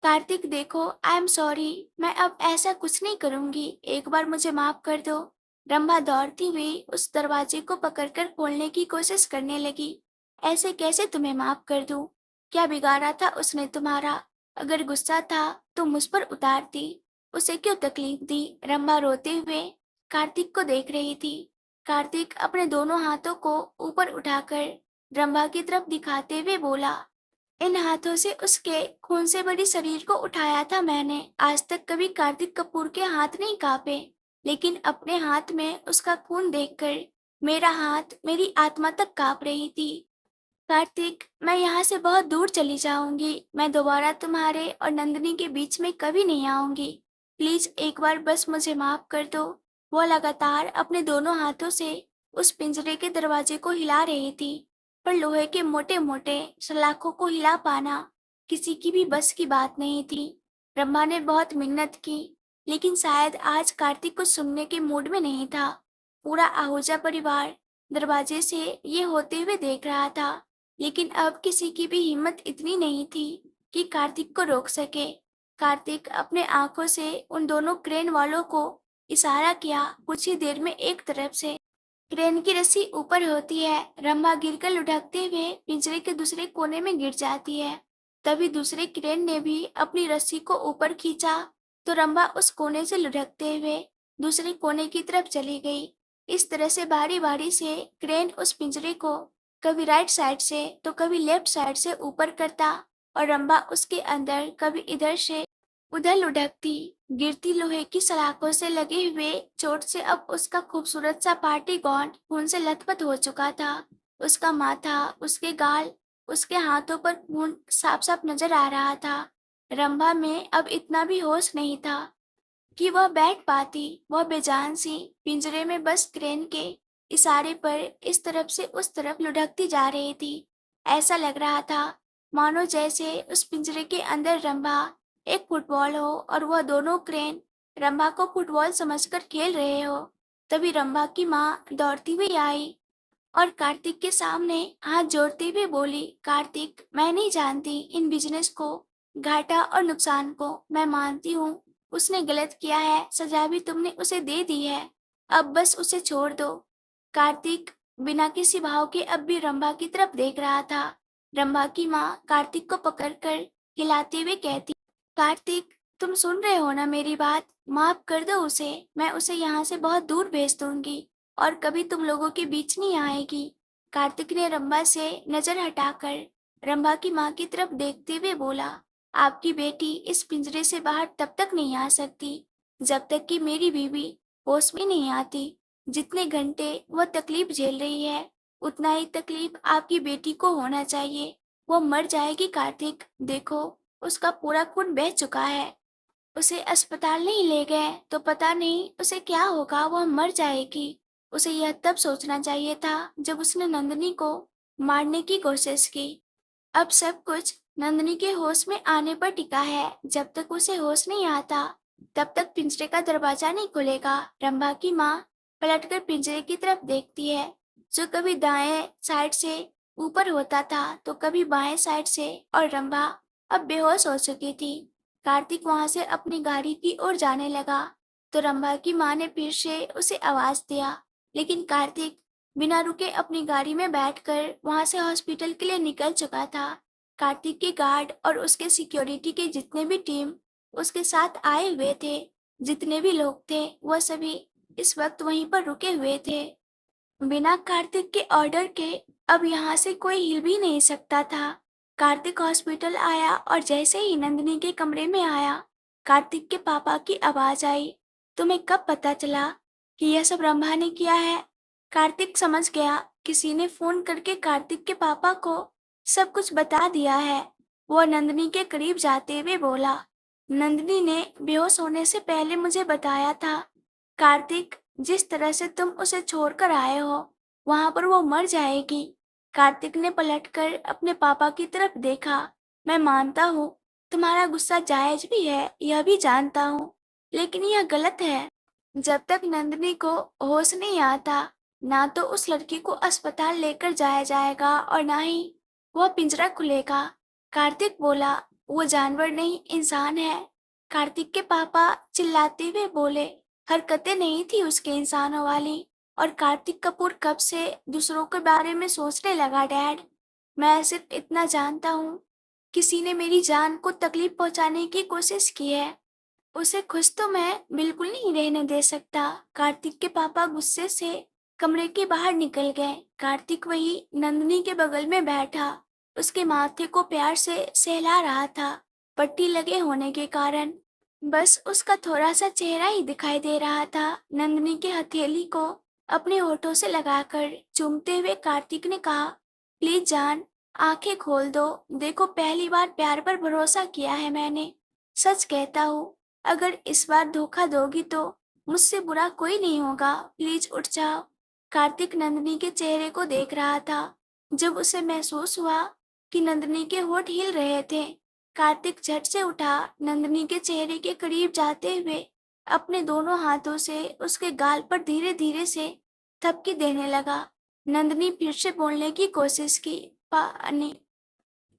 कार्तिक देखो, I am sorry. मैं अब ऐसा कुछ नहीं करूंगी, एक बार मुझे माफ कर दो। रंभा दौड़ती हुई उस दरवाजे को पकड़कर खोलने की कोशिश करने लगी। ऐसे कैसे तुम्हें माफ कर दूं? क्या बिगाड़ा था उसने तुम्हारा? अगर गुस्सा था तो मुझ पर उतारती, उसे क्यों तकलीफ दी? रंभा रोते हुए कार्तिक को देख रही थी। कार्तिक अपने दोनों हाथों को ऊपर उठाकर रंभा की तरफ दिखाते हुए बोला, इन हाथों से उसके खून से भरी शरीर को उठाया था मैंने। आज तक कभी कार्तिक कपूर के हाथ नहीं कांपे, लेकिन अपने हाथ में उसका खून देखकर मेरा हाथ, मेरी आत्मा तक कांप रही थी। कार्तिक, मैं यहाँ से बहुत दूर चली जाऊंगी। मैं दोबारा तुम्हारे और नंदिनी के बीच में कभी नहीं आऊंगी। प्लीज एक बार बस मुझे माफ कर दो। वो लगातार अपने दोनों हाथों से उस पिंजरे के दरवाजे को हिला रही थी, पर लोहे के मोटे मोटे सलाखों को हिला पाना किसी की भी बस की बात नहीं थी। ब्रह्मा ने बहुत मिन्नत की, लेकिन शायद आज कार्तिक कुछ सुनने के मूड में नहीं था। पूरा आहूजा परिवार दरवाजे से ये होते हुए देख रहा था, लेकिन अब किसी की भी हिम्मत इतनी नहीं थी कि कार्तिक को रोक सके। कार्तिक अपने आंखों से उन दोनों क्रेन वालों को इशारा किया। कुछ ही देर में एक तरफ से क्रेन की रस्सी ऊपर होती है। रंभा गिरकर लुढ़कते हुए पिंजरे के दूसरे कोने में गिर जाती है। तभी दूसरे क्रेन ने भी अपनी रस्सी को ऊपर खींचा, तो रंभा उस कोने से लुढ़कते हुए दूसरे कोने की तरफ चली गई। इस तरह से बारी बारी से क्रेन उस पिंजरे को कभी राइट साइड से तो कभी लेफ्ट साइड से ऊपर करता, और रंभा उसके अंदर कभी इधर से उधर लुढ़कती। गिरती लोहे की सलाखों से लगे हुए चोट से अब उसका खूबसूरत सा पार्टी गॉन खून से लथपथ हो चुका था। उसका माथा, उसके गाल, उसके हाथों पर खून साफ साफ नजर आ रहा था। रंभा में अब इतना भी होश नहीं था कि वह बैठ पाती। वह बेजान सी पिंजरे में बस क्रेन के इशारे पर इस तरफ से उस तरफ लुढ़कती जा रही थी। ऐसा लग रहा था मानो जैसे उस पिंजरे के अंदर रंभा एक फुटबॉल हो और वह दोनों क्रेन रंभा को फुटबॉल समझकर खेल रहे हो। तभी रंभा की माँ दौड़ती हुई आई और कार्तिक के सामने हाथ जोड़ते हुए बोली, कार्तिक, मैं नहीं जानती इन बिजनेस को, घाटा और नुकसान को। मैं मानती हूँ उसने गलत किया है, सजा भी तुमने उसे दे दी है, अब बस उसे छोड़ दो। कार्तिक बिना किसी भाव के अब भी रंभा की तरफ देख रहा था। रंभा की माँ कार्तिक को पकड़कर हिलाते हुए कहती, कार्तिक, तुम सुन रहे हो ना मेरी बात? माफ कर दो उसे। मैं उसे यहाँ से बहुत दूर भेज दूंगी और कभी तुम लोगों के बीच नहीं आएगी। कार्तिक ने रंभा से नजर हटाकर रंभा की माँ की तरफ देखते हुए बोला, आपकी बेटी इस पिंजरे से बाहर तब तक नहीं आ सकती जब तक कि मेरी बीवी होश में नहीं आती। जितने घंटे वह तकलीफ झेल रही है, उतना ही तकलीफ आपकी बेटी को होना चाहिए। वो मर जाएगी कार्तिक। देखो, उसका पूरा खून बह चुका है। उसे अस्पताल नहीं ले गए तो पता नहीं उसे क्या होगा, वह मर जाएगी। उसे यह तब सोचना चाहिए था जब उसने नंदिनी को मारने की कोशिश की। अब सब कुछ नंदिनी के होश में आने पर टिका है। जब तक उसे होश नहीं आता, तब तक पिंजरे का दरवाजा नहीं खुलेगा। रंभा की माँ पलटकर पिंजरे की तरफ देखती है, जो कभी दाएं साइड से ऊपर होता था तो कभी बाएं साइड से, और रंभा अब बेहोश हो चुकी थी। कार्तिक वहां से अपनी गाड़ी की ओर जाने लगा, तो रंभा की माँ ने फिर से उसे आवाज दिया, लेकिन कार्तिक बिना रुके अपनी गाड़ी में बैठकर वहां से हॉस्पिटल के लिए निकल चुका था। कार्तिक के गार्ड और उसके सिक्योरिटी के जितने भी टीम उसके साथ आए हुए थे, जितने भी लोग थे, वह सभी इस वक्त वहीं पर रुके हुए थे। बिना कार्तिक के ऑर्डर के अब यहाँ से कोई हिल भी नहीं सकता था। कार्तिक हॉस्पिटल आया और जैसे ही नंदिनी के कमरे में आया, कार्तिक के पापा की आवाज आई, तुम्हें कब पता चला कि यह सब रंभा ने किया है? कार्तिक समझ गया, किसी ने फोन करके कार्तिक के पापा को सब कुछ बता दिया है। वो नंदिनी के करीब जाते हुए बोला, नंदिनी ने बेहोश होने से पहले मुझे बताया था, कार्तिक, जिस तरह से तुम उसे छोड़कर आए हो, वहां पर वो मर जाएगी। कार्तिक ने पलटकर अपने पापा की तरफ देखा। मैं मानता हूँ तुम्हारा गुस्सा जायज भी है, यह भी जानता हूँ, लेकिन यह गलत है। जब तक नंदिनी को होश नहीं आता, ना तो उस लड़की को अस्पताल लेकर जाया जाएगा और ना ही वह पिंजरा खुलेगा। कार्तिक बोला, वो जानवर नहीं इंसान है। कार्तिक के पापा चिल्लाते हुए बोले। हरकतें नहीं थी उसके इंसानों वाली। और कार्तिक कपूर कब से दूसरों के बारे में सोचने लगा डैड। मैं सिर्फ इतना जानता हूँ, किसी ने मेरी जान को तकलीफ पहुंचाने की कोशिश की है। उसे खुश तो मैं बिल्कुल नहीं रहने दे सकता। कार्तिक के पापा गुस्से से कमरे के बाहर निकल गए। कार्तिक वही नंदिनी के बगल में बैठा, उसके माथे को प्यार से सहला रहा था। पट्टी लगे होने के कारण बस उसका थोड़ा सा चेहरा ही दिखाई दे रहा था। नंदिनी की हथेली को अपने होठों से लगाकर चूमते हुए कार्तिक ने कहा, प्लीज जान, आंखें खोल दो। देखो, पहली बार प्यार पर भरोसा किया है मैंने। सच कहता हूँ, अगर इस बार धोखा दोगी तो मुझसे बुरा कोई नहीं होगा। प्लीज उठ जाओ। कार्तिक नंदिनी के चेहरे को देख रहा था। जब उसे महसूस हुआ कि नंदिनी के होठ हिल रहे थे, कार्तिक झट से उठा, नंदिनी के चेहरे के करीब जाते हुए अपने दोनों हाथों से उसके गाल पर धीरे धीरे से थपकी देने लगा। नंदिनी फिर से बोलने की कोशिश की, पानी।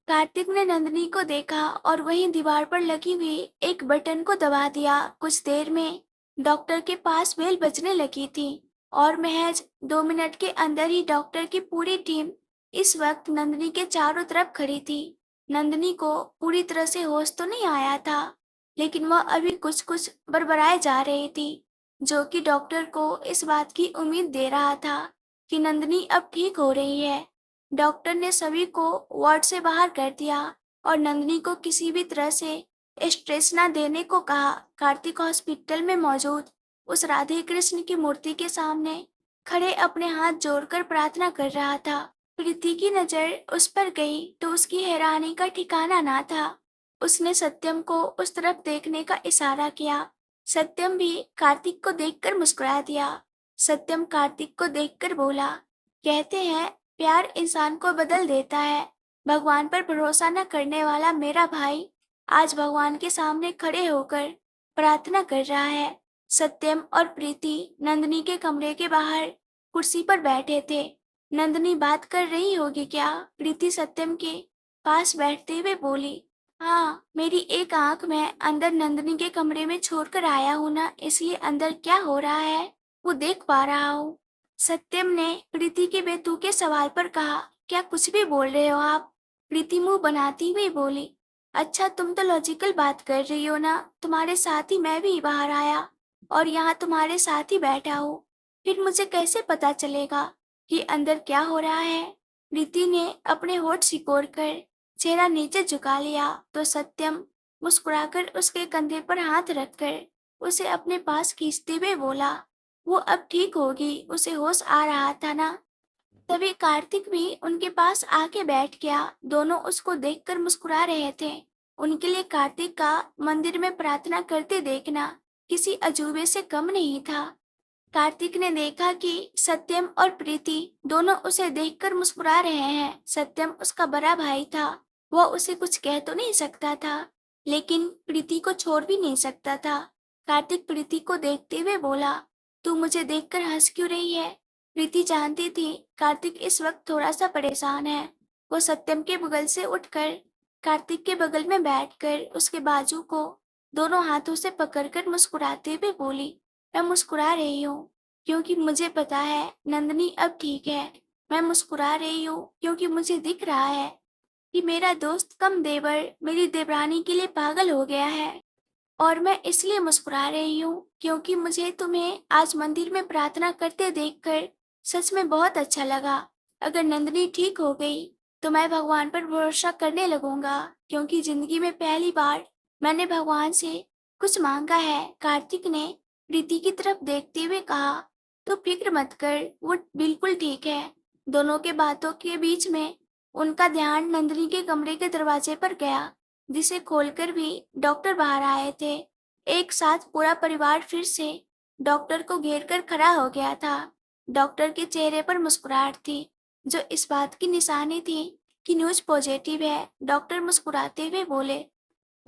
कार्तिक ने नंदिनी को देखा और वहीं दीवार पर लगी हुई एक बटन को दबा दिया। कुछ देर में डॉक्टर के पास बेल बजने लगी थी और महज 2 मिनट के अंदर ही डॉक्टर की पूरी टीम इस वक्त नंदिनी के चारों तरफ खड़ी थी। नंदिनी को पूरी तरह से होश तो नहीं आया था, लेकिन वह अभी कुछ कुछ बड़बड़ाए जा रही थी, जो कि डॉक्टर को इस बात की उम्मीद दे रहा था कि नंदिनी अब ठीक हो रही है। डॉक्टर ने सभी को वार्ड से बाहर कर दिया और नंदिनी को किसी भी तरह से स्ट्रेस न देने को कहा। कार्तिक हॉस्पिटल में मौजूद उस राधे कृष्ण की मूर्ति के सामने खड़े अपने हाथ जोड़कर प्रार्थना कर रहा था। प्रीति की नजर उस पर गई तो उसकी हैरानी का ठिकाना ना था। उसने सत्यम को उस तरफ देखने का इशारा किया। सत्यम भी कार्तिक को देखकर मुस्कुरा दिया। सत्यम कार्तिक को देखकर बोला, कहते हैं प्यार इंसान को बदल देता है। भगवान पर भरोसा न करने वाला मेरा भाई आज भगवान के सामने खड़े होकर प्रार्थना कर रहा है। सत्यम और प्रीति नंदिनी के कमरे के बाहर कुर्सी पर बैठे थे। नंदिनी बात कर रही होगी क्या? प्रीति सत्यम के पास बैठते हुए बोली। हाँ, मेरी एक आंख मैं अंदर नंदिनी के कमरे में छोड़कर आया हूँ ना, इसलिए अंदर क्या हो रहा है वो देख पा रहा हूँ। सत्यम ने प्रीति के बेतुके सवाल पर कहा, क्या कुछ भी बोल रहे हो आप? प्रीति मुंह बनाती हुई बोली, अच्छा तुम तो लॉजिकल बात कर रही हो ना, तुम्हारे साथ ही मैं भी बाहर आया और यहाँ तुम्हारे साथ ही बैठा हूँ। फिर मुझे कैसे पता चलेगा कि अंदर क्या हो रहा है? प्रीति ने अपने होठ सिकोड़कर चेहरा नीचे झुका लिया तो सत्यम मुस्कुराकर उसके कंधे पर हाथ रखकर उसे अपने पास खींचते हुए बोला, वो अब ठीक होगी, उसे होश आ रहा था ना। तभी कार्तिक भी उनके पास आके बैठ गया। दोनों उसको देखकर मुस्कुरा रहे थे। उनके लिए कार्तिक का मंदिर में प्रार्थना करते देखना किसी अजूबे से कम नहीं था। कार्तिक ने देखा कि सत्यम और प्रीति दोनों उसे देखकर मुस्कुरा रहे हैं। सत्यम उसका बड़ा भाई था, वह उसे कुछ कह तो नहीं सकता था, लेकिन प्रीति को छोड़ भी नहीं सकता था। कार्तिक प्रीति को देखते हुए बोला, तू मुझे देखकर हंस क्यों रही है? प्रीति जानती थी कार्तिक इस वक्त थोड़ा सा परेशान है। वो सत्यम के बगल से उठकर कार्तिक के बगल में बैठकर उसके बाजू को दोनों हाथों से पकड़कर मुस्कुराते हुए बोली, मैं मुस्कुरा रही हूँ क्योंकि मुझे पता है नंदिनी अब ठीक है। मैं मुस्कुरा रही हूँ क्योंकि मुझे दिख रहा है कि मेरा दोस्त कम देवर मेरी देवरानी के लिए पागल हो गया है। और मैं इसलिए मुस्कुरा रही हूँ क्योंकि मुझे तुम्हें आज मंदिर में प्रार्थना करते देखकर सच में बहुत अच्छा लगा। अगर नंदिनी ठीक हो गई तो मैं भगवान पर भरोसा करने लगूंगा, क्योंकि जिंदगी में पहली बार मैंने भगवान से कुछ मांगा है। कार्तिक ने प्रीति की तरफ देखते हुए कहा, तो फिक्र मत कर, वो बिल्कुल ठीक है। दोनों के बातों के बीच में उनका ध्यान नंदिनी के कमरे के दरवाजे पर गया, जिसे खोलकर भी डॉक्टर बाहर आए थे। एक साथ पूरा परिवार फिर से डॉक्टर को घेर कर खड़ा हो गया था। डॉक्टर के चेहरे पर मुस्कुराहट थी, जो इस बात की निशानी थी कि न्यूज पॉजिटिव है। डॉक्टर मुस्कुराते हुए बोले,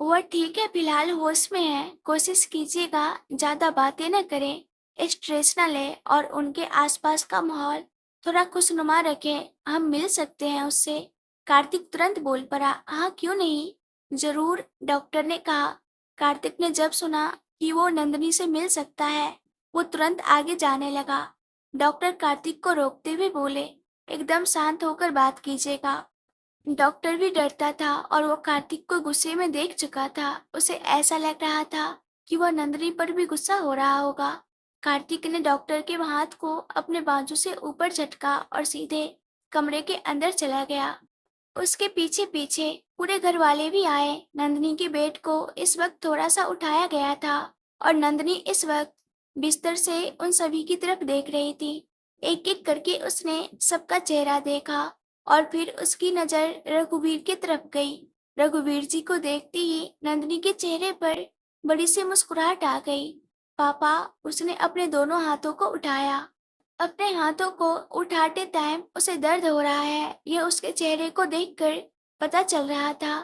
वह ठीक है, फिलहाल होश में है। कोशिश कीजिएगा ज्यादा बातें न करें, स्ट्रेस न ले और उनके आसपास का माहौल थोड़ा खुशनुमा रखें। हम मिल सकते हैं उससे। कार्तिक तुरंत बोल पड़ा, हाँ क्यों नहीं। जरूर, डॉक्टर ने कहा। कार्तिक ने जब सुना कि वो नंदिनी से मिल सकता है, वो तुरंत आगे जाने लगा। डॉक्टर कार्तिक को रोकते हुए बोले, एकदम शांत होकर बात कीजिएगा। डॉक्टर भी डरता था और वो कार्तिक को गुस्से में देख चुका था। उसे ऐसा लग रहा था कि वह नंदिनी पर भी गुस्सा हो रहा होगा। कार्तिक ने डॉक्टर के हाथ को अपने बाजू से ऊपर झटका और सीधे कमरे के अंदर चला गया। उसके पीछे पीछे पूरे घर वाले भी आए। नंदिनी के बेड को इस वक्त थोड़ा सा उठाया गया था और नंदिनी इस वक्त बिस्तर से उन सभी की तरफ देख रही थी। एक एक करके उसने सबका चेहरा देखा और फिर उसकी नजर रघुवीर की तरफ गई। रघुवीर जी को देखते ही नंदिनी के चेहरे पर बड़ी सी मुस्कुराहट आ गई। पापा, उसने अपने दोनों हाथों को उठाया। अपने हाथों को उठाते टाइम उसे दर्द हो रहा है, यह उसके चेहरे को देखकर पता चल रहा था।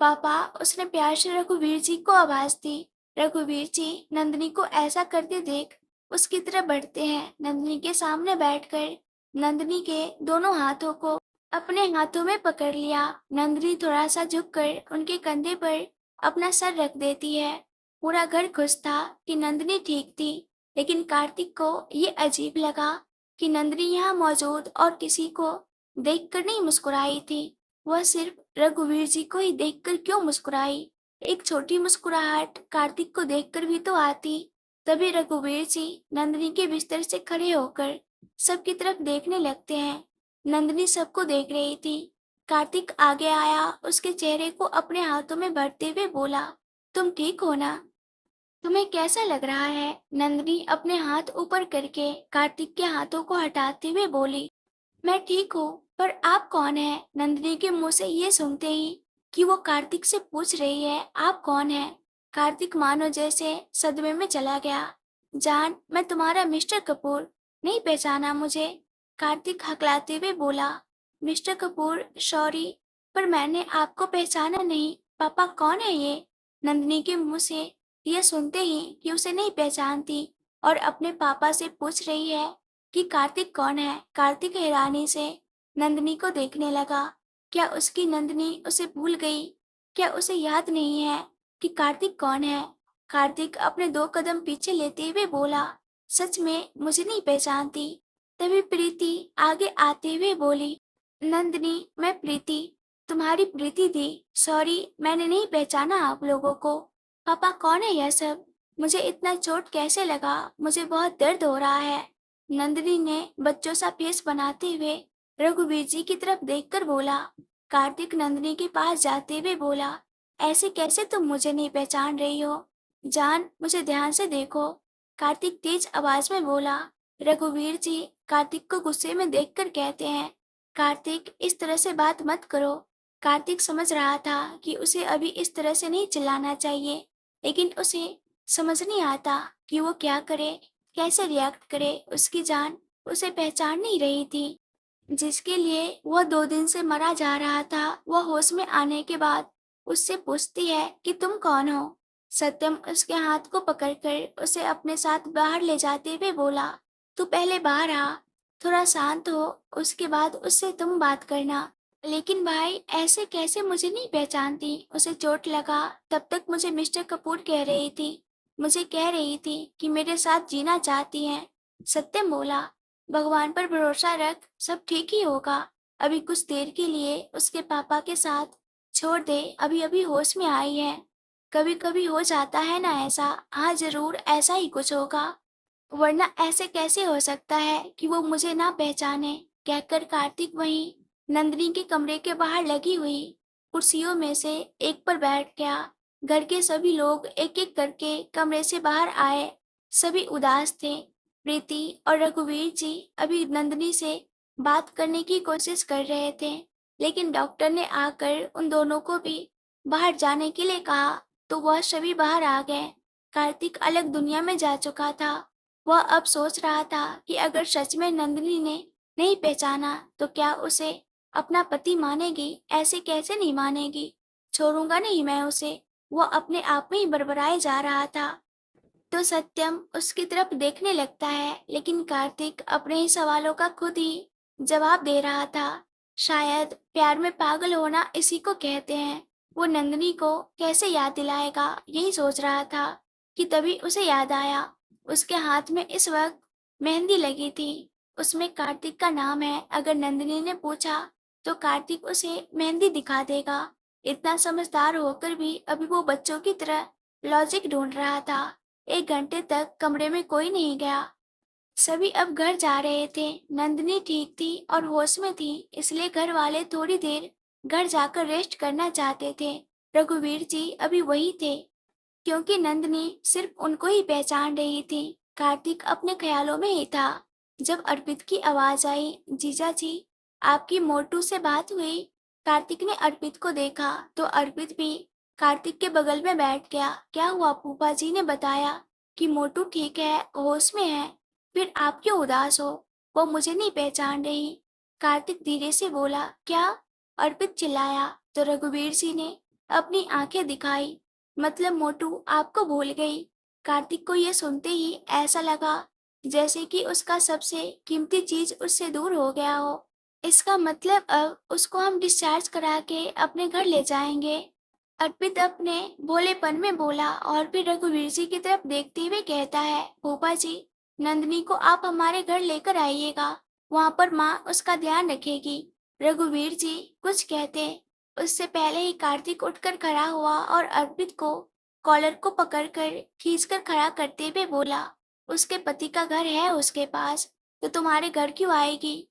पापा, उसने प्यार से रघुवीर जी को आवाज दी। रघुवीर जी नंदिनी को ऐसा करते देख उसकी तरफ बढ़ते हैं। नंदिनी के सामने बैठकर नंदिनी के दोनों हाथों को अपने हाथों में पकड़ लिया। नंदिनी थोड़ा सा झुककर उनके कंधे पर अपना सर रख देती है। पूरा घर खुश था कि नंदिनी ठीक थी, लेकिन कार्तिक को ये अजीब लगा कि नंदिनी यहाँ मौजूद और किसी को देखकर नहीं मुस्कुराई थी। वह सिर्फ रघुवीर जी को ही देखकर क्यों मुस्कुराई? एक छोटी मुस्कुराहट कार्तिक को देखकर भी तो आती। तभी रघुवीर जी नंदिनी के बिस्तर से खड़े होकर सबकी तरफ देखने लगते हैं। नंदिनी सबको देख रही थी। कार्तिक आगे आया, उसके चेहरे को अपने हाथों में भरते हुए बोला, तुम ठीक हो ना? तुम्हें कैसा लग रहा है? नंदिनी अपने हाथ ऊपर करके कार्तिक के हाथों को हटाते हुए बोली, मैं ठीक हूँ, पर आप कौन है? नंदिनी के मुंह से ये सुनते ही कि वो कार्तिक से पूछ रही है, आप कौन है? कार्तिक मानो जैसे सदमे में चला गया। जान, मैं तुम्हारा मिस्टर कपूर। नहीं पहचाना मुझे? कार्तिक हकलाते हुए बोला, मिस्टर कपूर, सॉरी, पर मैंने आपको पहचाना नहीं। पापा, कौन है ये? नंदिनी के मुंह से यह सुनते ही कि उसे नहीं पहचानती और अपने पापा से पूछ रही है कि कार्तिक कौन है। कार्तिक हैरानी से नंदिनी को देखने लगा। क्या उसकी नंदिनी उसे भूल गई? क्या उसे याद नहीं है कि कार्तिक कौन है? कार्तिक अपने 2 कदम पीछे लेते हुए बोला, सच में मुझे नहीं पहचानती। तभी प्रीति आगे आते हुए बोली, नंदिनी, मैं प्रीति, तुम्हारी प्रीति थी। सॉरी, मैंने नहीं पहचाना आप लोगों को। पापा, कौन है यह सब? मुझे इतना चोट कैसे लगा? मुझे बहुत दर्द हो रहा है। नंदिनी ने बच्चों सा फेस बनाते हुए रघुवीर जी की तरफ देखकर बोला। कार्तिक नंदिनी के पास जाते हुए बोला, ऐसे कैसे तुम मुझे नहीं पहचान रही हो? जान, मुझे ध्यान से देखो। कार्तिक तेज आवाज में बोला। रघुवीर जी कार्तिक को गुस्से में देखकर कहते हैं, कार्तिक, इस तरह से बात मत करो। कार्तिक समझ रहा था कि उसे अभी इस तरह से नहीं चिल्लाना चाहिए, लेकिन उसे समझ नहीं आता कि वो क्या करे, कैसे रिएक्ट करे। उसकी जान उसे पहचान नहीं रही थी, जिसके लिए वह 2 दिन से मरा जा रहा था। वह होश में आने के बाद उससे पूछती है कि तुम कौन हो? सत्यम उसके हाथ को पकड़कर उसे अपने साथ बाहर ले जाते हुए बोला, तू पहले बाहर आ, थोड़ा शांत हो, उसके बाद उससे तुम बात करना। लेकिन भाई, ऐसे कैसे मुझे नहीं पहचानती? उसे चोट लगा तब तक मुझे मिस्टर कपूर कह रही थी, मुझे कह रही थी कि मेरे साथ जीना चाहती हैं। सत्यम बोला, भगवान पर भरोसा रख, सब ठीक ही होगा। अभी कुछ देर के लिए उसके पापा के साथ छोड़ दे, अभी अभी होश में आई है। कभी कभी हो जाता है ना ऐसा। हाँ, जरूर ऐसा ही कुछ होगा, वरना ऐसे कैसे हो सकता है कि वो मुझे ना पहचाने? कहकर कार्तिक वहीं नंदिनी के कमरे के बाहर लगी हुई कुर्सियों में से एक पर बैठ गया। घर के सभी लोग एक एक करके कमरे से बाहर आए। सभी उदास थे। प्रीति और रघुवीर जी अभी नंदिनी से बात करने की कोशिश कर रहे थे, लेकिन डॉक्टर ने आकर उन दोनों को भी बाहर जाने के लिए कहा, तो वह सभी बाहर आ गए। कार्तिक अलग दुनिया में जा चुका था। वह अब सोच रहा था कि अगर सच में नंदिनी ने नहीं पहचाना तो क्या उसे अपना पति मानेगी? ऐसे कैसे नहीं मानेगी? छोड़ूंगा नहीं मैं उसे। वह अपने आप में ही बड़बड़ाए जा रहा था। तो सत्यम उसकी तरफ देखने लगता है, लेकिन कार्तिक अपने ही सवालों का खुद ही जवाब दे रहा था। शायद प्यार में पागल होना इसी को कहते हैं। वो नंदिनी को कैसे याद दिलाएगा, यही सोच रहा था कि तभी उसे याद आया। उसके हाथ में इस वक्त मेहंदी लगी थी, उसमें कार्तिक का नाम है। अगर नंदिनी ने पूछा तो कार्तिक उसे मेहंदी दिखा देगा। इतना समझदार होकर भी अभी वो बच्चों की तरह लॉजिक ढूंढ रहा था। 1 घंटे तक कमरे में कोई नहीं गया। सभी अब घर जा रहे थे। नंदिनी ठीक थी और होश में थी, इसलिए घर वाले थोड़ी देर घर जाकर रेस्ट करना चाहते थे। रघुवीर जी अभी वही थे, क्योंकि नंदिनी सिर्फ उनको ही पहचान रही थी। कार्तिक अपने ख्यालों में ही था। जब अर्पित की आवाज आई, जीजा जी आपकी मोटू से बात हुई? कार्तिक ने अर्पित को देखा तो अर्पित भी कार्तिक के बगल में बैठ गया। क्या हुआ? फूफा जी ने बताया कि मोटू ठीक है, होश में है। फिर आप क्यों उदास हो? वो मुझे नहीं पहचान रही। कार्तिक धीरे से बोला। क्या? अर्पित चिल्लाया तो रघुवीर जी ने अपनी आंखें दिखाई। मतलब मोटू आपको भूल गई? कार्तिक को यह सुनते ही ऐसा लगा जैसे कि उसका सबसे कीमती चीज उससे दूर हो गया हो। इसका मतलब अब उसको हम डिस्चार्ज करा के अपने घर ले जाएंगे। अर्पित अपने भोलेपन में बोला और फिर रघुवीर जी की तरफ देखते हुए कहता है, फूफा जी नंदिनी को आप हमारे घर लेकर आइएगा, वहां पर माँ उसका ध्यान रखेगी। रघुवीर जी कुछ कहते उससे पहले ही कार्तिक उठकर खड़ा हुआ और अर्पित को कॉलर को पकड़कर खींचकर खड़ा करते हुए बोला, उसके पति का घर है उसके पास, तो तुम्हारे घर क्यों आएगी?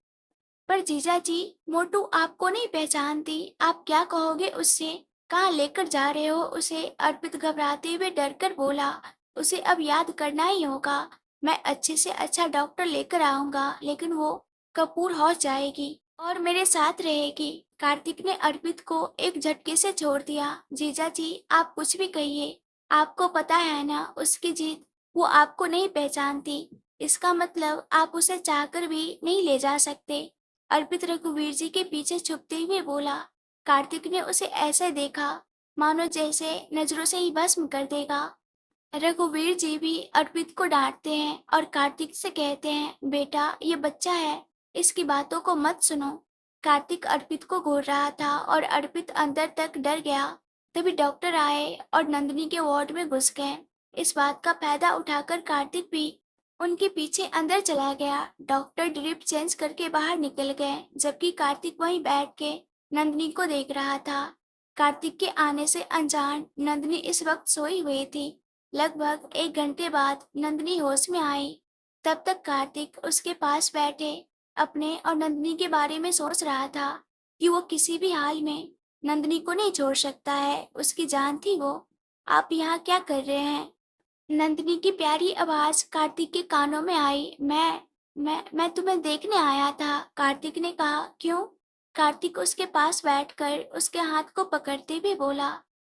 पर जीजा जी मोटू आपको नहीं पहचानती, आप क्या कहोगे उससे? कहाँ लेकर जा रहे हो उसे? अर्पित घबराते हुए डर कर बोला, उसे अब याद करना ही होगा। मैं अच्छे से अच्छा डॉक्टर लेकर आऊंगा, लेकिन वो कपूर हाउस जाएगी और मेरे साथ रहेगी। कार्तिक ने अर्पित को एक झटके से छोड़ दिया। जीजा जी आप कुछ भी कहिए, आपको पता है ना उसकी जीत, वो आपको नहीं पहचानती। इसका मतलब आप उसे चाहकर भी नहीं ले जा सकते। अर्पित रघुवीर जी के पीछे छुपते हुए बोला। कार्तिक ने उसे ऐसे देखा मानो जैसे नजरों से ही भस्म कर देगा। रघुवीर जी भी अर्पित को डांटते हैं और कार्तिक से कहते हैं, बेटा ये बच्चा है, इसकी बातों को मत सुनो। कार्तिक अर्पित को घूर रहा था और अर्पित अंदर तक डर गया। तभी डॉक्टर आए और नंदिनी के वार्ड में घुस गए। इस बात का फायदा उठाकर कार्तिक भी उनके पीछे अंदर चला गया। डॉक्टर ड्रिप चेंज करके बाहर निकल गए, जबकि कार्तिक वहीं बैठ के नंदिनी को देख रहा था। कार्तिक के आने से अनजान नंदिनी इस वक्त सोई हुई थी। लगभग 1 घंटे बाद नंदिनी होश में आई। तब तक कार्तिक उसके पास बैठे अपने और नंदिनी के बारे में सोच रहा था कि वो किसी भी हाल में नंदिनी को नहीं छोड़ सकता है, उसकी जान थी वो। आप यहाँ क्या कर रहे हैं? नंदिनी की प्यारी आवाज कार्तिक के कानों में आई। मैं तुम्हें देखने आया था, कार्तिक ने कहा। क्यों? कार्तिक उसके पास बैठकर उसके हाथ को पकड़ते हुए बोला,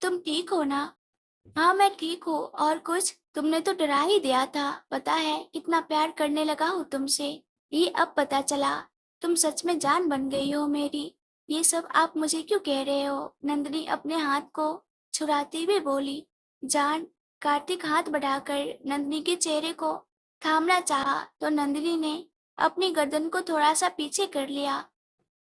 तुम ठीक हो ना? हाँ मैं ठीक हूँ। और कुछ? तुमने तो डरा ही दिया था। पता है कितना प्यार करने लगा हूँ तुमसे, ये अब पता चला। तुम सच में जान बन गई हो मेरी। ये सब आप मुझे क्यों कह रहे हो? नंदिनी अपने हाथ को छुड़ाते हुए बोली। जान? कार्तिक हाथ बढ़ाकर नंदिनी के चेहरे को थामना चाहा तो नंदिनी ने अपनी गर्दन को थोड़ा सा पीछे कर लिया।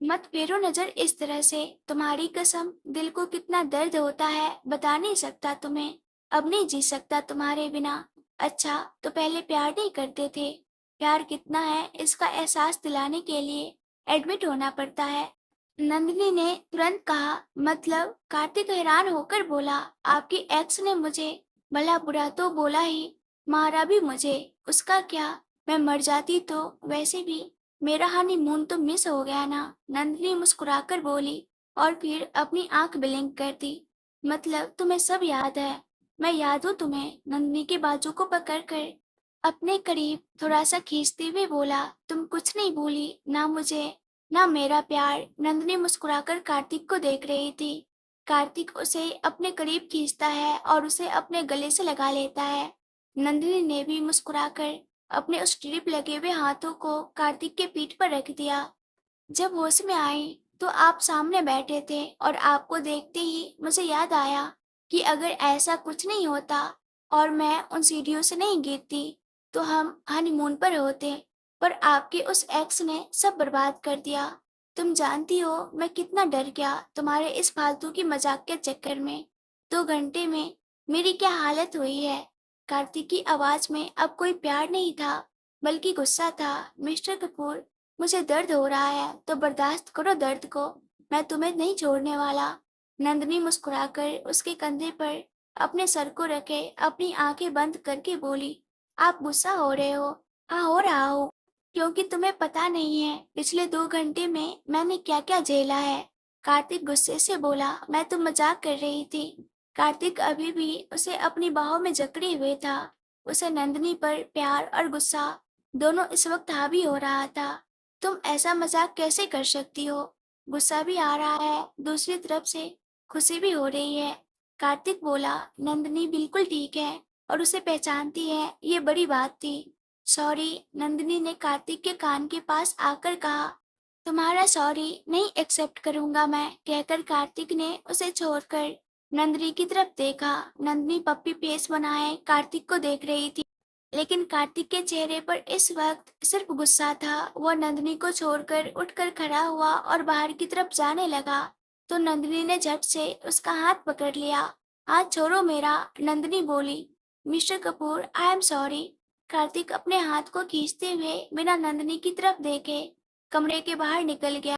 मत फेरो नजर इस तरह से, तुम्हारी कसम, दिल को कितना दर्द होता है बता नहीं सकता तुम्हें। अब नहीं जी सकता तुम्हारे बिना। अच्छा तो पहले प्यार नहीं करते थे? प्यार कितना है इसका एहसास दिलाने के लिए एडमिट होना पड़ता है। नंदिनी ने तुरंत कहा। मतलब? कार्तिक हैरान होकर बोला, आपकी एक्स ने मुझे भला बुरा तो बोला ही, मारा भी मुझे। उसका क्या? मैं मर जाती तो वैसे भी मेरा हनीमून तो मिस हो गया ना। नंदिनी मुस्कुराकर बोली और फिर अपनी आंख ब्लिंक कर दी। मतलब तुम्हें सब याद है? मैं याद हूँ तुम्हें? नंदिनी के बाजू को पकड़कर अपने करीब थोड़ा सा खींचते हुए बोला। तुम कुछ नहीं भूली ना मुझे, ना मेरा प्यार। नंदिनी मुस्कुराकर कार्तिक को देख रही थी। कार्तिक उसे अपने करीब खींचता है और उसे अपने गले से लगा लेता है। नंदिनी ने भी मुस्कुराकर अपने उस ड्रिप लगे हुए हाथों को कार्तिक के पीठ पर रख दिया। जब होश में आई तो आप सामने बैठे थे और आपको देखते ही मुझे याद आया कि अगर ऐसा कुछ नहीं होता और मैं उन सीढ़ियों से नहीं गिरती तो हम हनीमून पर होते। पर आपके उस एक्स ने सब बर्बाद कर दिया। तुम जानती हो मैं कितना डर गया तुम्हारे इस फालतू की मजाक के चक्कर में। 2 घंटे में मेरी क्या हालत हुई है। कार्तिक की आवाज में अब कोई प्यार नहीं था, बल्कि गुस्सा था। मिस्टर कपूर, मुझे दर्द हो रहा है तो बर्दाश्त करो दर्द को। मैं तुम्हें नहीं छोड़ने वाला। नंदनी मुस्कुराकर उसके कंधे पर अपने सर को रखे अपनी आंखें बंद करके बोली, आप गुस्सा हो रहे हो? हाँ, हो रहा हूँ, क्योंकि तुम्हें पता नहीं है पिछले 2 घंटे में मैंने क्या क्या झेला है। कार्तिक गुस्से से बोला, मैं तो मजाक कर रही थी। कार्तिक अभी भी उसे अपनी बाहों में जकड़े हुए था। उसे नंदनी पर प्यार और गुस्सा दोनों इस वक्त हावी हो रहा था। तुम ऐसा मजाक कैसे कर सकती हो? गुस्सा भी आ रहा है, दूसरी तरफ से खुशी भी हो रही है। कार्तिक बोला, नंदनी बिल्कुल ठीक है और उसे पहचानती है, ये बड़ी बात थी। सॉरी, नंदिनी ने कार्तिक के कान के पास आकर कहा। तुम्हारा सॉरी नहीं एक्सेप्ट करूंगा मैं, कहकर कार्तिक ने उसे छोड़कर नंदिनी की तरफ देखा। नंदिनी पप्पी फेस बनाए कार्तिक को देख रही थी, लेकिन कार्तिक के चेहरे पर इस वक्त सिर्फ गुस्सा था। वह नंदिनी को छोड़कर उठकर खड़ा हुआ और बाहर की तरफ जाने लगा, तो नंदिनी ने झट से उसका हाथ पकड़ लिया। हाथ छोड़ो मेरा, नंदिनी बोली। Mister Kapoor, I am sorry. Kartik अपने हाथ को खींचते हुए बिना नंदिनी की तरफ देखे कमरे के बाहर निकल गया,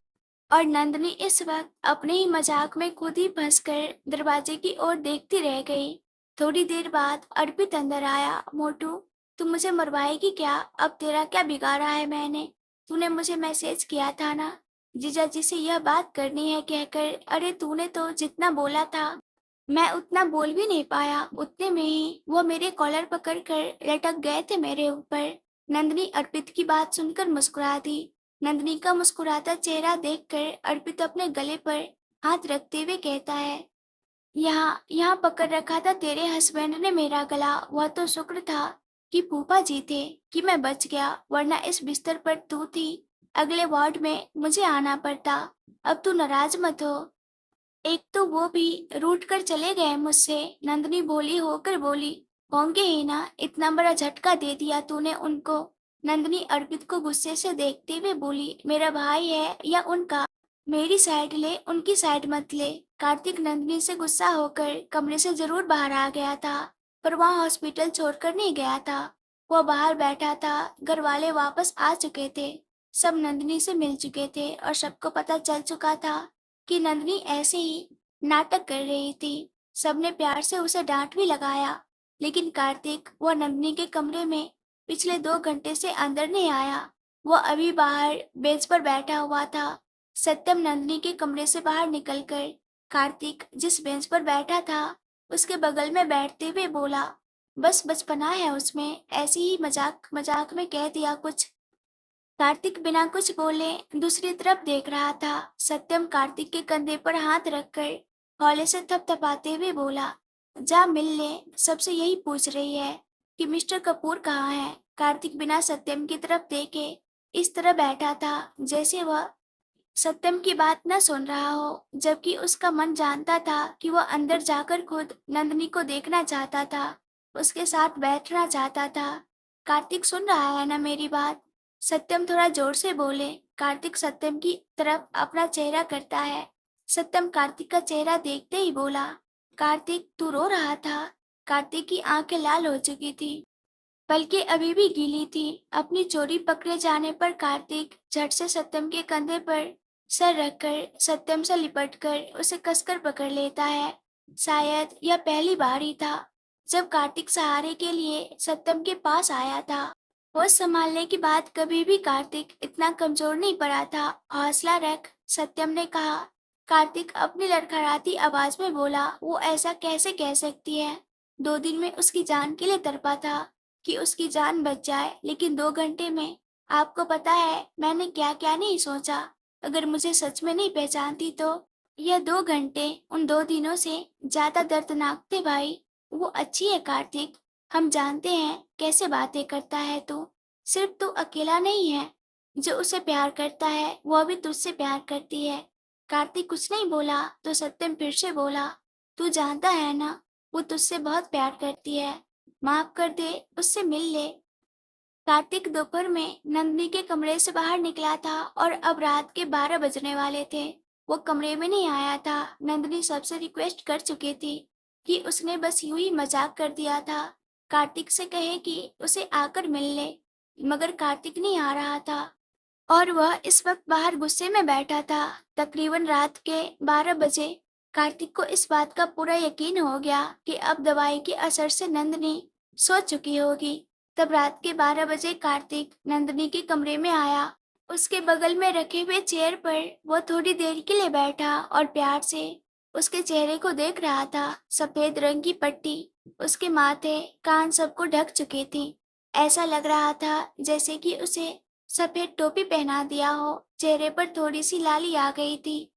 और नंदिनी इस वक्त अपने ही मजाक में खुद ही फंसकर दरवाजे की ओर देखती रह गई। थोड़ी देर बाद अर्पित अंदर आया। मोटू, तू मुझे मरवाएगी क्या? अब तेरा क्या बिगाड़ा है मैंने? तूने मुझे मैसेज किया था ना, जीजा जी से यह बात करनी है कहकर। अरे तूने तो जितना बोला था मैं उतना बोल भी नहीं पाया। उतने में ही वो मेरे कॉलर पकड़कर लटक गए थे मेरे ऊपर। नंदनी अर्पित की बात सुनकर मुस्कुरा दी। नंदनी का मुस्कुराता चेहरा देखकर अर्पित अपने गले पर हाथ रखते हुए कहता है, यहाँ यहाँ पकड़ रखा था तेरे हस्बैंड ने मेरा गला। वह तो शुक्र था कि फूफा जी थे कि मैं बच गया, वरना इस बिस्तर पर तू थी। अगले वार्ड में मुझे आना पड़ता। अब तू नाराज मत हो। एक तो वो भी रूठ कर चले गए मुझसे, नंदनी भोली होकर बोली। होंगे ही ना, इतना बड़ा झटका दे दिया तूने उनको। नंदनी अर्पित को गुस्से से देखते हुए बोली, मेरा भाई है या उनका, मेरी साइड ले, उनकी साइड मत ले। कार्तिक नंदनी से गुस्सा होकर कमरे से जरूर बाहर आ गया था, पर वहाँ हॉस्पिटल छोड़कर नहीं गया था। वह बाहर बैठा था। घर वाले वापस आ चुके थे, सब नंदनी से मिल चुके थे और सबको पता चल चुका था कि नंदनी ऐसे ही नाटक कर रही थी। सबने प्यार से उसे डांट भी लगाया, लेकिन कार्तिक वह नंदनी के कमरे में पिछले 2 घंटे से अंदर नहीं आया। वह अभी बाहर बेंच पर बैठा हुआ था। सत्यम नंदनी के कमरे से बाहर निकलकर कार्तिक जिस बेंच पर बैठा था उसके बगल में बैठते हुए बोला, बस बचपना है उसमें, ऐसे ही मजाक मजाक में कह दिया कुछ। कार्तिक बिना कुछ बोले दूसरी तरफ देख रहा था। सत्यम कार्तिक के कंधे पर हाथ रखकर हौले से थपथपाते हुए बोला, जा मिल ले, सबसे यही पूछ रही है कि मिस्टर कपूर कहाँ है। कार्तिक बिना सत्यम की तरफ देखे इस तरह बैठा था जैसे वह सत्यम की बात न सुन रहा हो, जबकि उसका मन जानता था कि वह अंदर जाकर खुद नंदनी को देखना चाहता था, उसके साथ बैठना चाहता था। कार्तिक सुन रहा है ना मेरी बात? सत्यम थोड़ा जोर से बोले। कार्तिक सत्यम की तरफ अपना चेहरा करता है। सत्यम कार्तिक का चेहरा देखते ही बोला, कार्तिक तू रो रहा था? कार्तिक की आंखें लाल हो चुकी थी, बल्कि अभी भी गीली थी। अपनी चोरी पकड़े जाने पर कार्तिक झट से सत्यम के कंधे पर सर रखकर सत्यम से लिपटकर उसे कसकर पकड़ लेता है। शायद यह पहली बार ही था जब कार्तिक सहारे के लिए सत्यम के पास आया था। होश संभालने के बाद कभी भी कार्तिक इतना कमजोर नहीं पड़ा था। हौसला रख, सत्यम ने कहा। कार्तिक अपनी लड़खड़ाती आवाज में बोला, वो ऐसा कैसे कह सकती है? 2 दिन में उसकी जान के लिए तड़पा था कि उसकी जान बच जाए, लेकिन 2 घंटे में आपको पता है मैंने क्या क्या नहीं सोचा। अगर मुझे सच में नहीं पहचानती तो यह 2 घंटे उन 2 दिनों से ज्यादा दर्दनाक थे भाई। वो अच्छी है कार्तिक, हम जानते हैं कैसे बातें करता है तू। सिर्फ तू अकेला नहीं है जो उसे प्यार करता है, वह भी तुझसे प्यार करती है। कार्तिक कुछ नहीं बोला तो सत्यम फिर से बोला, तू जानता है ना, वो तुझसे बहुत प्यार करती है। माफ कर दे, उससे मिल ले। कार्तिक दोपहर में नंदिनी के कमरे से बाहर निकला था और अब रात के 12 बजने वाले थे। वो कमरे में नहीं आया था। नंदिनी सबसे रिक्वेस्ट कर चुकी थी कि उसने बस यूं ही मजाक कर दिया था, कार्तिक से कहे कि उसे आकर मिल ले, मगर कार्तिक नहीं आ रहा था और वह इस वक्त बाहर गुस्से में बैठा था। तकरीबन रात के 12 बजे कार्तिक को इस बात का पूरा यकीन हो गया कि अब दवाई के असर से नंदिनी सो चुकी होगी। तब रात के 12 बजे कार्तिक नंदिनी के कमरे में आया। उसके बगल में रखे हुए चेयर पर वो थोड़ी देर के लिए बैठा और प्यार से उसके चेहरे को देख रहा था। सफेद रंग की पट्टी उसके माथे कान सबको ढक चुकी थी। ऐसा लग रहा था जैसे कि उसे सफेद टोपी पहना दिया हो। चेहरे पर थोड़ी सी लाली आ गई थी।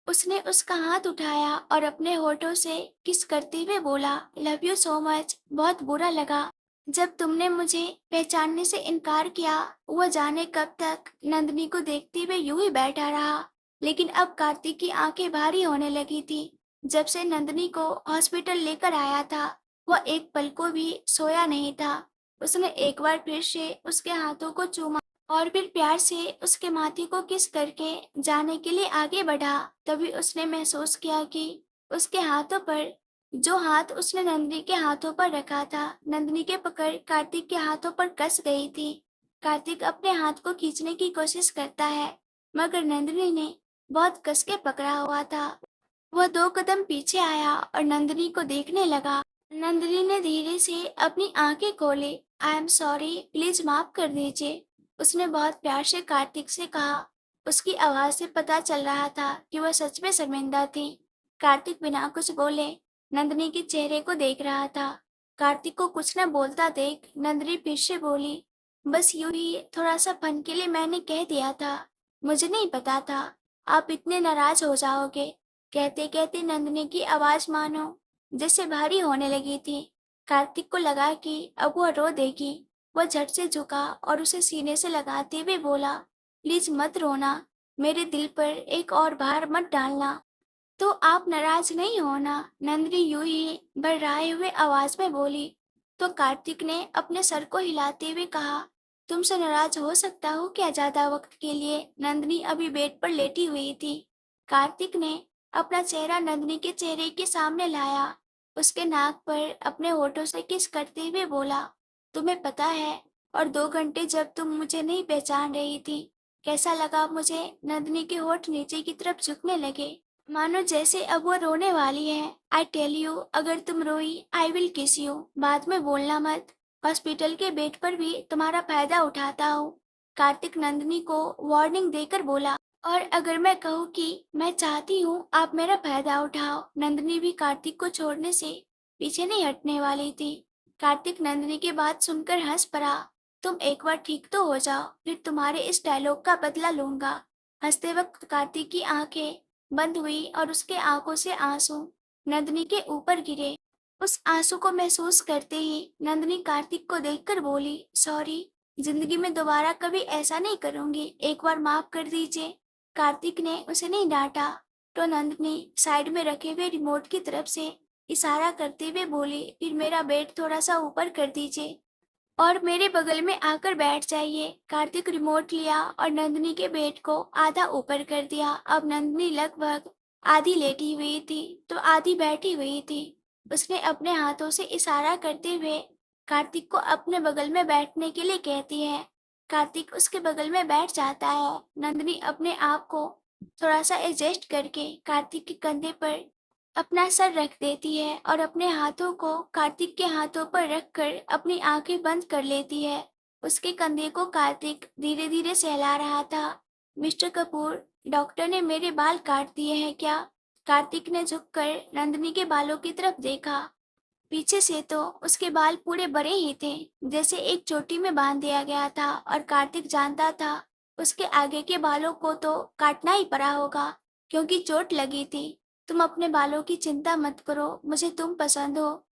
उसने उसका हाथ उठाया और अपने होठों से किस करते हुए बोला, लव यू सो मच। बहुत बुरा लगा जब तुमने मुझे पहचानने से इनकार किया। वह जाने कब तक नंदिनी को देखते हुए यूं ही बैठा रहा, लेकिन अब कार्तिक की आंखें भारी होने लगी थी। जब से नंदिनी को हॉस्पिटल लेकर आया था, वह एक पल को भी सोया नहीं था। उसने एक बार फिर से उसके हाथों को चूमा और फिर प्यार से उसके माथे को किस करके जाने के लिए आगे बढ़ा। तभी उसने महसूस किया कि उसके हाथों पर, जो हाथ उसने नंदिनी के हाथों पर रखा था, नंदिनी के पकड़ कार्तिक के हाथों पर कस गई थी। कार्तिक अपने हाथ को खींचने की कोशिश करता है, मगर नंदिनी ने बहुत कस के पकड़ा हुआ था। वह 2 कदम पीछे आया और नंदिनी को देखने लगा। नंदिनी ने धीरे से अपनी आंखें खोली। आई एम सॉरी, प्लीज माफ कर दीजिए, उसने बहुत प्यार से कार्तिक से कहा। उसकी आवाज से पता चल रहा था कि वह सच में शर्मिंदा थी। कार्तिक बिना कुछ बोले नंदिनी के चेहरे को देख रहा था। कार्तिक को कुछ न बोलता देख नंदिनी फिर से बोली, बस यूं ही थोड़ा सा फन के लिए मैंने कह दिया था। मुझे नहीं पता था आप इतने नाराज हो जाओगे। कहते कहते नंदिनी की आवाज मानो जैसे भारी होने लगी थी। कार्तिक को लगा कि अब वह रो देगी। वह झट से झुका और उसे सीने से लगाते हुए बोला, प्लीज मत रोना, मेरे दिल पर एक और भार मत डालना। तो आप नाराज नहीं हो ना? नंदिनी यूं ही बड़राए हुए आवाज में बोली। तो कार्तिक ने अपने सर को हिलाते हुए कहा, तुमसे नाराज हो सकता हूँ क्या ज्यादा वक्त के लिए? नंदिनी अभी बेड पर लेटी हुई थी। कार्तिक ने अपना चेहरा नंदिनी के चेहरे के सामने लाया, उसके नाक पर अपने होठों से किस करते हुए बोला, तुम्हें पता है, और 2 घंटे जब तुम मुझे नहीं पहचान रही थी, कैसा लगा मुझे? नंदिनी के होठ नीचे की तरफ झुकने लगे, मानो जैसे अब वो रोने वाली है। आई टेल यू, अगर तुम रोई आई विल किस यू। बाद में बोलना मत। हॉस्पिटल के बेड पर भी तुम्हारा फायदा उठाता हूँ, कार्तिक नंदिनी को वार्निंग देकर बोला। और अगर मैं कहूँ कि मैं चाहती हूँ आप मेरा फायदा उठाओ। नंदिनी भी कार्तिक को छोड़ने से पीछे नहीं हटने वाली थी। कार्तिक नंदिनी की बात सुनकर हंस पड़ा। तुम एक बार ठीक तो हो जाओ, फिर तुम्हारे इस डायलॉग का बदला लूंगा। हंसते वक्त कार्तिक की आंखें बंद हुई और उसके आंखों से आंसू नंदिनी के ऊपर गिरे। उस आंसू को महसूस करते ही नंदिनी कार्तिक को देखकर बोली, सॉरी, जिंदगी में दोबारा कभी ऐसा नहीं करूंगी, एक बार माफ कर दीजिए। कार्तिक ने उसे नहीं डांटा तो नंदिनी साइड में रखे हुए रिमोट की तरफ से इशारा करते हुए बोली, फिर मेरा बेड थोड़ा सा ऊपर कर दीजिए और मेरे बगल में आकर बैठ जाइए। कार्तिक रिमोट लिया और नंदिनी के बेड को आधा ऊपर कर दिया। अब नंदिनी लगभग आधी लेटी हुई थी तो आधी बैठी हुई थी। उसने अपने हाथों से इशारा करते हुए कार्तिक को अपने बगल में बैठने के लिए कहती है। कार्तिक उसके बगल में बैठ जाता है। नंदिनी अपने आप को थोड़ा सा एडजस्ट करके कार्तिक के कंधे पर अपना सर रख देती है और अपने हाथों को कार्तिक के हाथों पर रखकर अपनी आंखें बंद कर लेती है। उसके कंधे को कार्तिक धीरे धीरे सहला रहा था। मिस्टर कपूर, डॉक्टर ने मेरे बाल काट दिए हैं क्या? कार्तिक ने झुककर नंदिनी के बालों की तरफ देखा। पीछे से तो उसके बाल पूरे बड़े ही थे, जैसे एक चोटी में बांध दिया गया था, और कार्तिक जानता था उसके आगे के बालों को तो काटना ही पड़ा होगा क्योंकि चोट लगी थी। तुम अपने बालों की चिंता मत करो, मुझे तुम पसंद हो,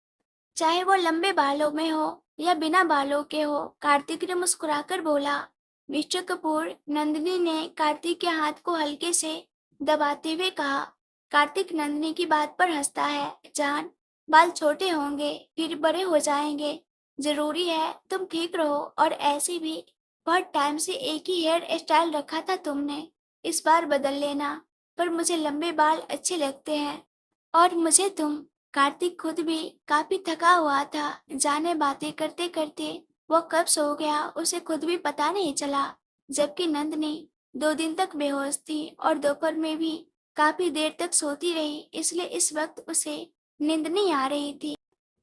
चाहे वो लंबे बालों में हो या बिना बालों के हो, कार्तिक ने मुस्कुराकर बोला। मिस्टर कपूर, नंदिनी ने कार्तिक के हाथ को हल्के से दबाते हुए कहा। कार्तिक नंदिनी की बात पर हंसता है, जान, बाल छोटे होंगे फिर बड़े हो जाएंगे, जरूरी है तुम ठीक रहो, और ऐसे भी बहुत टाइम से एक ही हेयर स्टाइल रखा था तुमने, इस बार बदल लेना। पर मुझे लंबे बाल अच्छे लगते हैं। और मुझे तुम। कार्तिक खुद भी काफी थका हुआ था। जाने बातें करते करते वो कब सो गया उसे खुद भी पता नहीं चला। जबकि नंदनी 2 दिन तक बेहोश थी और दोपहर में भी काफी देर तक सोती रही, इसलिए इस वक्त उसे नींद नहीं आ रही थी।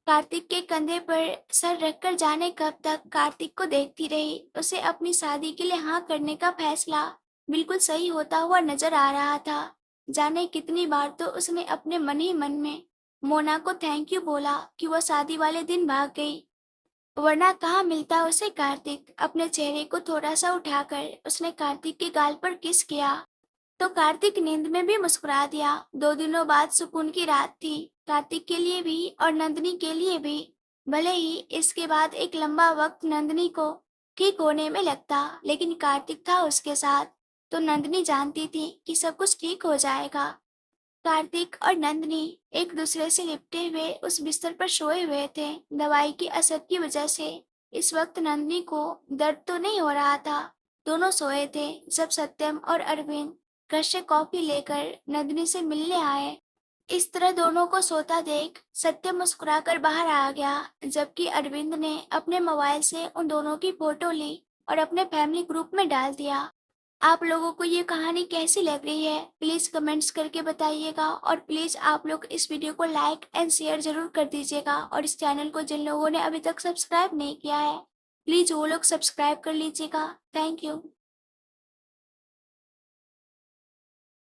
कार्तिक के कंधे पर सर रखकर जाने कब तक कार्तिक को देखती रही। उसे अपनी शादी के लिए हाँ करने का फैसला बिल्कुल सही होता हुआ नजर आ रहा था। जाने कितनी बार तो उसने अपने मन ही मन में मोना को थैंक यू बोला कि वह शादी वाले दिन भाग गई, वरना कहाँ मिलता उसे कार्तिक। अपने चेहरे को थोड़ा सा उठाकर उसने कार्तिक के गाल पर किस किया, तो कार्तिक नींद में भी मुस्कुरा दिया। 2 दिनों बाद सुकून की रात थी, कार्तिक के लिए भी और नंदनी के लिए भी। भले ही इसके बाद एक लंबा वक्त नंदनी को ठीक होने में लगता, लेकिन कार्तिक था उसके साथ, तो नंदनी जानती थी कि सब कुछ ठीक हो जाएगा। कार्तिक और नंदनी एक दूसरे से लिपटे हुए उस बिस्तर पर सोए हुए थे। दवाई की असर की वजह से इस वक्त नंदनी को दर्द तो नहीं हो रहा था। दोनों सोए थे जब सत्यम और अरविंद घर से कॉफी लेकर नंदनी से मिलने आए। इस तरह दोनों को सोता देख सत्यम मुस्कुराकर बाहर आ गया, जबकि अरविंद ने अपने मोबाइल से उन दोनों की फोटो ली और अपने फैमिली ग्रुप में डाल दिया। आप लोगों को ये कहानी कैसी लग रही है, प्लीज कमेंट्स करके बताइएगा। और प्लीज आप लोग इस वीडियो को लाइक एंड शेयर जरूर कर दीजिएगा। और इस चैनल को जिन लोगों ने अभी तक सब्सक्राइब नहीं किया है, प्लीज वो लोग सब्सक्राइब कर लीजिएगा। Thank you.